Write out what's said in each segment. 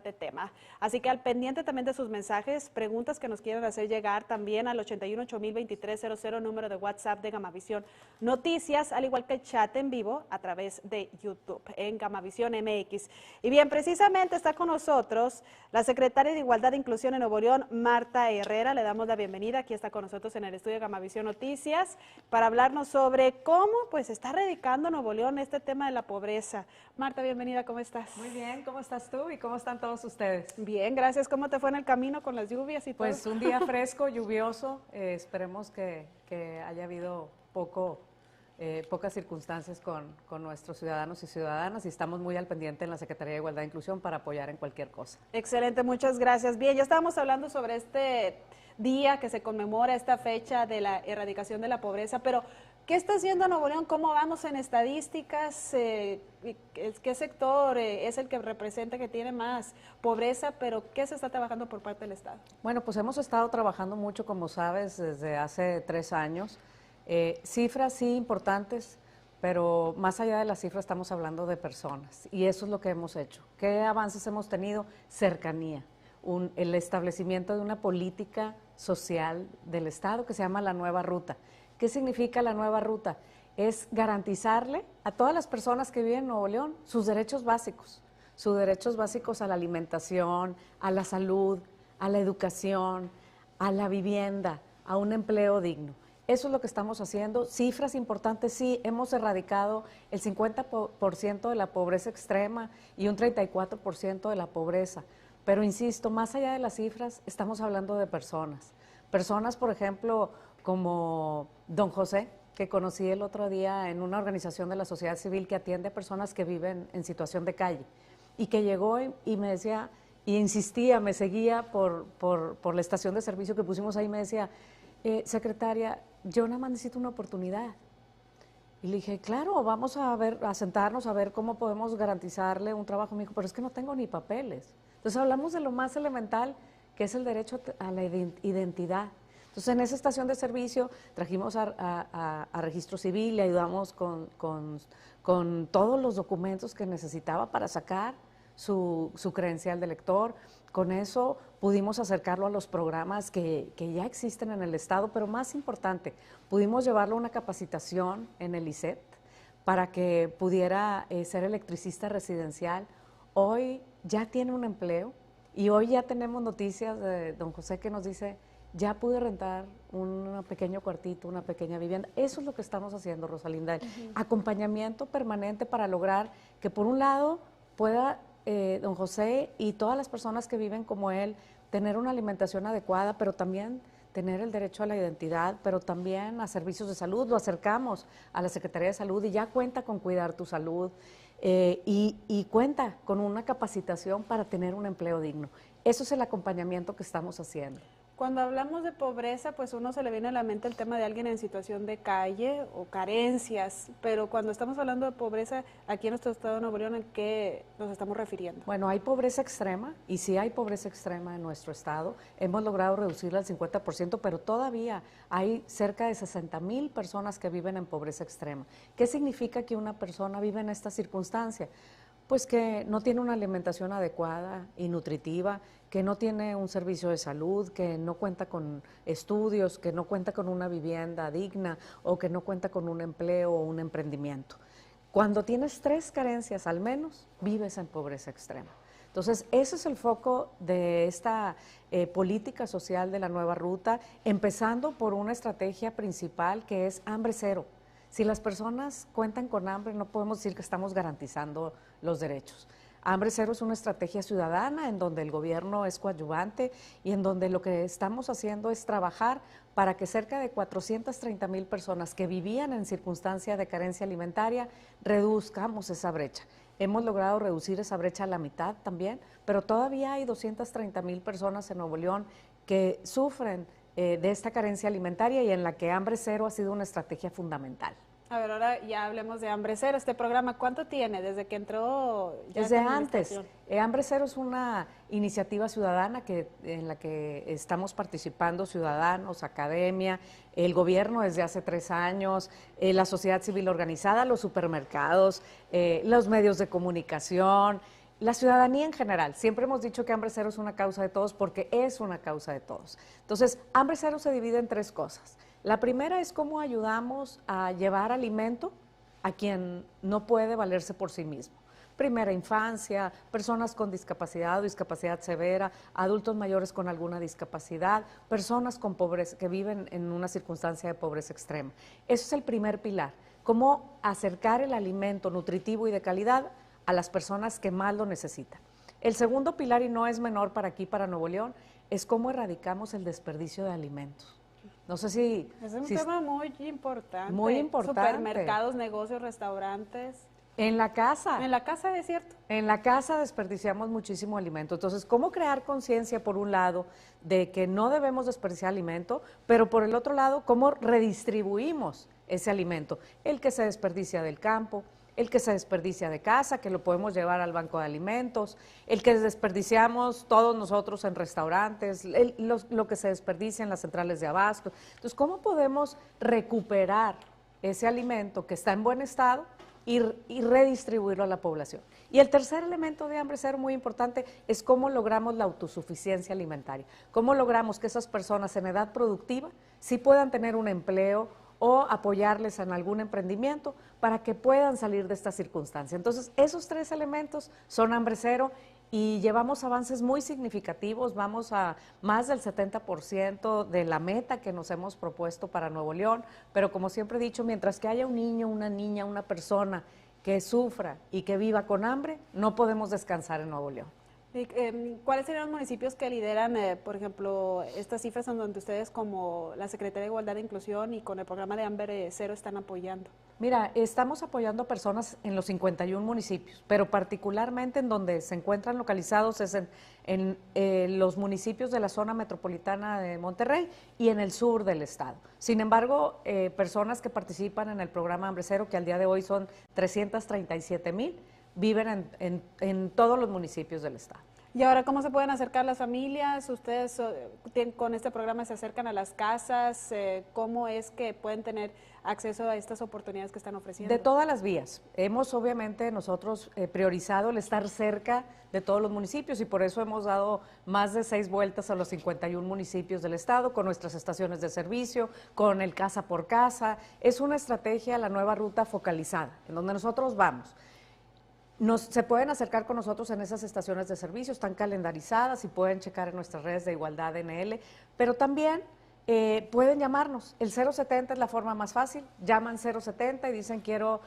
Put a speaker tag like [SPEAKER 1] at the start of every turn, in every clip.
[SPEAKER 1] este tema. Así que al pendiente también de sus mensajes, preguntas que nos quieran hacer llegar también al 81802300, número de WhatsApp de Gamavisión Noticias, al igual que el chat en vivo a través de YouTube en Gamavisión MX. Y bien, precisamente está con nosotros la secretaria de Igualdad e Inclusión en Nuevo León, Marta Herrera. Le damos la bienvenida. Aquí está con nosotros en el estudio de Gamavisión Noticias para hablarnos sobre cómo pues está radicando Nuevo León este tema de la pobreza. Marta, bienvenida, ¿cómo estás?
[SPEAKER 2] Muy bien, ¿cómo estás tú y cómo están todos ustedes?
[SPEAKER 1] Bien, gracias. ¿Cómo te fue en el camino con las lluvias y todo?
[SPEAKER 2] Pues un día fresco, lluvioso, esperemos que haya habido pocas circunstancias con nuestros ciudadanos y ciudadanas, y estamos muy al pendiente en la Secretaría de Igualdad e Inclusión para apoyar en cualquier cosa.
[SPEAKER 1] Excelente, muchas gracias. Bien, ya estábamos hablando sobre este día que se conmemora, esta fecha de la erradicación de la pobreza, pero ¿qué está haciendo Nuevo León? ¿Cómo vamos en estadísticas? ¿Qué sector es el que representa que tiene más pobreza? Pero ¿qué se está trabajando por parte del Estado?
[SPEAKER 2] Bueno, pues hemos estado trabajando mucho, como sabes, desde hace 3 años. Cifras sí importantes, pero más allá de las cifras estamos hablando de personas, y eso es lo que hemos hecho. ¿Qué avances hemos tenido? Cercanía, el establecimiento de una política social del Estado que se llama la Nueva Ruta. ¿Qué significa la Nueva Ruta? Es garantizarle a todas las personas que viven en Nuevo León sus derechos básicos a la alimentación, a la salud, a la educación, a la vivienda, a un empleo digno. Eso es lo que estamos haciendo. Cifras importantes, sí, hemos erradicado el 50% de la pobreza extrema y un 34% de la pobreza. Pero insisto, más allá de las cifras, estamos hablando de personas. Personas, por ejemplo, como don José, que conocí el otro día en una organización de la sociedad civil que atiende a personas que viven en situación de calle, y que llegó y me decía, y insistía, me seguía por la estación de servicio que pusimos ahí, me decía, secretaria, yo nada más necesito una oportunidad. Y le dije, claro, vamos a sentarnos a ver cómo podemos garantizarle un trabajo. Me dijo, pero es que no tengo ni papeles. Entonces hablamos de lo más elemental, que es el derecho a la identidad. Entonces en esa estación de servicio trajimos a registro civil, le ayudamos con todos los documentos que necesitaba para sacar su credencial de lector. Con eso pudimos acercarlo a los programas que ya existen en el Estado, pero más importante, pudimos llevarlo a una capacitación en el ICET para que pudiera ser electricista residencial. Hoy ya tiene un empleo, y hoy ya tenemos noticias de don José que nos dice, ya pude rentar un pequeño cuartito, una pequeña vivienda. Eso es lo que estamos haciendo, Rosalinda. Acompañamiento permanente para lograr que, por un lado, pueda don José y todas las personas que viven como él tener una alimentación adecuada, pero también tener el derecho a la identidad, pero también a servicios de salud. Lo acercamos a la Secretaría de Salud y ya cuenta con Cuidar tu Salud, y cuenta con una capacitación para tener un empleo digno. Eso es el acompañamiento que estamos haciendo.
[SPEAKER 1] Cuando hablamos de pobreza, pues uno se le viene a la mente el tema de alguien en situación de calle o carencias, pero cuando estamos hablando de pobreza aquí en nuestro estado de Nuevo León, ¿en qué nos estamos refiriendo?
[SPEAKER 2] Bueno, hay pobreza extrema, y sí hay pobreza extrema en nuestro estado. Hemos logrado reducirla al 50%, pero todavía hay cerca de 60,000 personas que viven en pobreza extrema. ¿Qué significa que una persona vive en esta circunstancia? Pues que no tiene una alimentación adecuada y nutritiva, que no tiene un servicio de salud, que no cuenta con estudios, que no cuenta con una vivienda digna, o que no cuenta con un empleo o un emprendimiento. Cuando tienes 3 carencias al menos, vives en pobreza extrema. Entonces, ese es el foco de esta política social de la Nueva Ruta, empezando por una estrategia principal que es hambre cero. Si las personas cuentan con hambre, no podemos decir que estamos garantizando los derechos. Hambre Cero es una estrategia ciudadana en donde el gobierno es coadyuvante, y en donde lo que estamos haciendo es trabajar para que cerca de 430,000 personas que vivían en circunstancia de carencia alimentaria, reduzcamos esa brecha. Hemos logrado reducir esa brecha a la mitad también, pero todavía hay 230,000 personas en Nuevo León que sufren de esta carencia alimentaria, y en la que Hambre Cero ha sido una estrategia fundamental.
[SPEAKER 1] A ver, ahora ya hablemos de Hambre Cero. Este programa, ¿cuánto tiene desde que entró?
[SPEAKER 2] Desde antes. Hambre Cero es una iniciativa ciudadana en la que estamos participando ciudadanos, academia, el gobierno desde hace 3 años, la sociedad civil organizada, los supermercados, los medios de comunicación, la ciudadanía en general. Siempre hemos dicho que Hambre Cero es una causa de todos porque es una causa de todos. Entonces, Hambre Cero se divide en tres cosas. La primera es cómo ayudamos a llevar alimento a quien no puede valerse por sí mismo. Primera infancia, personas con discapacidad o discapacidad severa, adultos mayores con alguna discapacidad, personas con pobreza, que viven en una circunstancia de pobreza extrema. Eso es el primer pilar, cómo acercar el alimento nutritivo y de calidad a las personas que más lo necesitan. El segundo pilar, y no es menor para aquí, para Nuevo León, es cómo erradicamos el desperdicio de alimentos. No sé si...
[SPEAKER 1] Es un tema muy importante.
[SPEAKER 2] Muy importante.
[SPEAKER 1] Supermercados, negocios, restaurantes.
[SPEAKER 2] En la casa.
[SPEAKER 1] En la casa, es cierto.
[SPEAKER 2] En la casa desperdiciamos muchísimo alimento. Entonces, ¿cómo crear conciencia, por un lado, de que no debemos desperdiciar alimento, pero por el otro lado, cómo redistribuimos ese alimento? El que se desperdicia del campo, el que se desperdicia de casa, que lo podemos llevar al banco de alimentos, el que desperdiciamos todos nosotros en restaurantes, lo que se desperdicia en las centrales de abasto. Entonces, ¿cómo podemos recuperar ese alimento que está en buen estado y redistribuirlo a la población? Y el tercer elemento de Hambre Cero muy importante es cómo logramos la autosuficiencia alimentaria, cómo logramos que esas personas en edad productiva sí puedan tener un empleo o apoyarles en algún emprendimiento para que puedan salir de esta circunstancia. Entonces, esos tres elementos son Hambre Cero y llevamos avances muy significativos, vamos a más del 70% de la meta que nos hemos propuesto para Nuevo León, pero como siempre he dicho, mientras que haya un niño, una niña, una persona que sufra y que viva con hambre, no podemos descansar en Nuevo León.
[SPEAKER 1] ¿Cuáles serían los municipios que lideran, por ejemplo, estas cifras en donde ustedes como la Secretaría de Igualdad e Inclusión y con el programa de Hambre Cero están apoyando?
[SPEAKER 2] Mira, estamos apoyando a personas en los 51 municipios, pero particularmente en donde se encuentran localizados es en los municipios de la zona metropolitana de Monterrey y en el sur del estado. Sin embargo, personas que participan en el programa Hambre Cero, que al día de hoy son 337,000, viven en todos los municipios del estado.
[SPEAKER 1] ¿Y ahora cómo se pueden acercar las familias? ¿Ustedes con este programa se acercan a las casas? ¿Cómo es que pueden tener acceso a estas oportunidades que están ofreciendo?
[SPEAKER 2] De todas las vías. Hemos obviamente nosotros priorizado el estar cerca de todos los municipios y por eso hemos dado más de 6 vueltas a los 51 municipios del estado con nuestras estaciones de servicio, con el casa por casa. Es una estrategia, la nueva ruta focalizada, en donde nosotros vamos. Se pueden acercar con nosotros en esas estaciones de servicio, están calendarizadas y pueden checar en nuestras redes de Igualdad NL, pero también pueden llamarnos. El 070 es la forma más fácil, llaman 070 y dicen quiero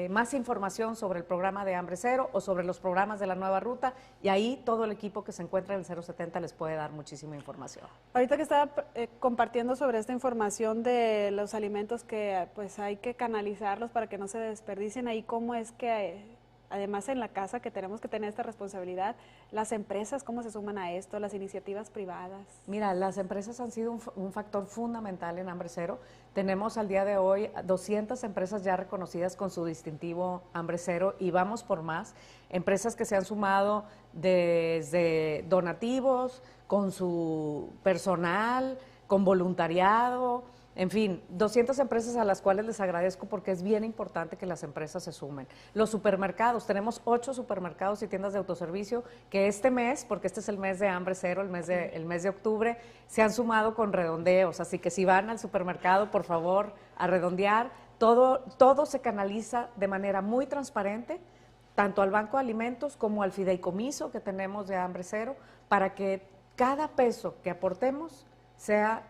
[SPEAKER 2] más información sobre el programa de Hambre Cero o sobre los programas de la nueva ruta y ahí todo el equipo que se encuentra en el 070 les puede dar muchísima información.
[SPEAKER 1] Ahorita que estaba compartiendo sobre esta información de los alimentos que pues hay que canalizarlos para que no se desperdicien, ahí cómo es que además en la casa que tenemos que tener esta responsabilidad, las empresas cómo se suman a esto, las iniciativas privadas.
[SPEAKER 2] Mira, las empresas han sido un factor fundamental en Hambre Cero. Tenemos al día de hoy 200 empresas ya reconocidas con su distintivo Hambre Cero y vamos por más. Empresas que se han sumado desde donativos, con su personal, con voluntariado. En fin, 200 empresas a las cuales les agradezco porque es bien importante que las empresas se sumen. Los supermercados, tenemos 8 supermercados y tiendas de autoservicio que este mes, porque este es el mes de Hambre Cero, el mes de octubre, se han sumado con redondeos. Así que si van al supermercado, por favor, a redondear. Todo se canaliza de manera muy transparente, tanto al Banco de Alimentos como al fideicomiso que tenemos de Hambre Cero, para que cada peso que aportemos sea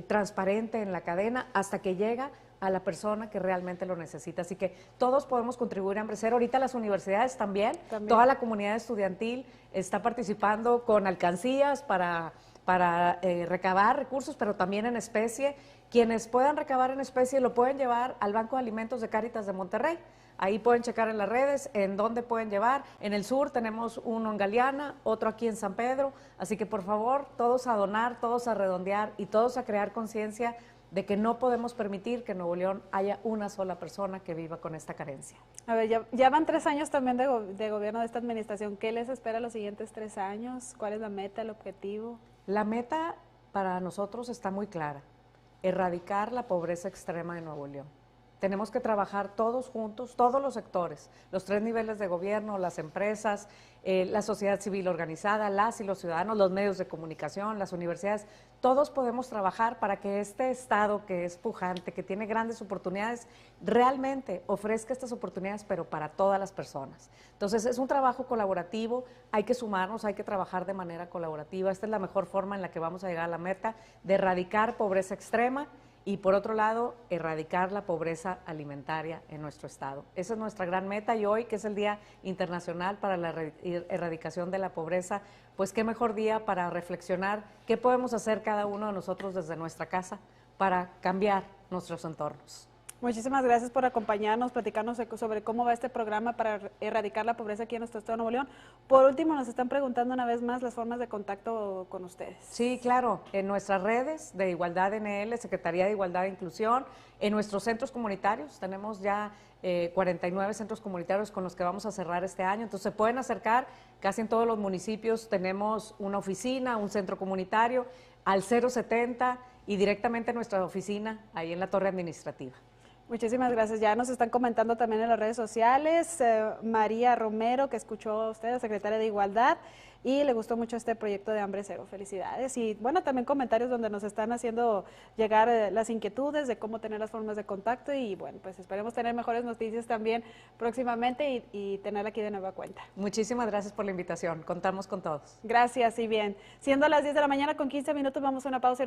[SPEAKER 2] transparente en la cadena hasta que llega a la persona que realmente lo necesita. Así que todos podemos contribuir a Hambre Cero. Ahorita las universidades también. Toda la comunidad estudiantil está participando con alcancías para recabar recursos, pero también en especie. Quienes puedan recabar en especie lo pueden llevar al Banco de Alimentos de Cáritas de Monterrey. Ahí pueden checar en las redes en dónde pueden llevar. En el sur tenemos uno en Galeana, otro aquí en San Pedro. Así que por favor, todos a donar, todos a redondear y todos a crear conciencia de que no podemos permitir que en Nuevo León haya una sola persona que viva con esta carencia.
[SPEAKER 1] A ver, ya van 3 años también de gobierno de esta administración. ¿Qué les espera los siguientes 3 años? ¿Cuál es la meta, el objetivo?
[SPEAKER 2] La meta para nosotros está muy clara: erradicar la pobreza extrema de Nuevo León. Tenemos que trabajar todos juntos, todos los sectores, los 3 niveles de gobierno, las empresas, la sociedad civil organizada, las y los ciudadanos, los medios de comunicación, las universidades. Todos podemos trabajar para que este Estado que es pujante, que tiene grandes oportunidades, realmente ofrezca estas oportunidades, pero para todas las personas. Entonces, es un trabajo colaborativo, hay que sumarnos, hay que trabajar de manera colaborativa. Esta es la mejor forma en la que vamos a llegar a la meta de erradicar pobreza extrema y, por otro lado, erradicar la pobreza alimentaria en nuestro Estado. Esa es nuestra gran meta, y hoy, que es el Día Internacional para la Erradicación de la Pobreza, pues qué mejor día para reflexionar qué podemos hacer cada uno de nosotros desde nuestra casa para cambiar nuestros entornos.
[SPEAKER 1] Muchísimas gracias por acompañarnos, platicarnos sobre cómo va este programa para erradicar la pobreza aquí en nuestro Estado de Nuevo León. Por último, nos están preguntando una vez más las formas de contacto con ustedes.
[SPEAKER 2] Sí, claro, en nuestras redes de Igualdad NL, Secretaría de Igualdad e Inclusión, en nuestros centros comunitarios, tenemos ya 49 centros comunitarios con los que vamos a cerrar este año, entonces se pueden acercar, casi en todos los municipios tenemos una oficina, un centro comunitario, al 070 y directamente a nuestra oficina, ahí en la torre administrativa.
[SPEAKER 1] Muchísimas gracias. Ya nos están comentando también en las redes sociales, María Romero, que escuchó a usted, secretaria de Igualdad, y le gustó mucho este proyecto de Hambre Cero. Felicidades. Y bueno, también comentarios donde nos están haciendo llegar las inquietudes de cómo tener las formas de contacto, y bueno, pues esperemos tener mejores noticias también próximamente y tenerla aquí de nueva cuenta.
[SPEAKER 2] Muchísimas gracias por la invitación. Contamos con todos.
[SPEAKER 1] Gracias y bien. Siendo las 10 de la mañana con 15 minutos, vamos a una pausa.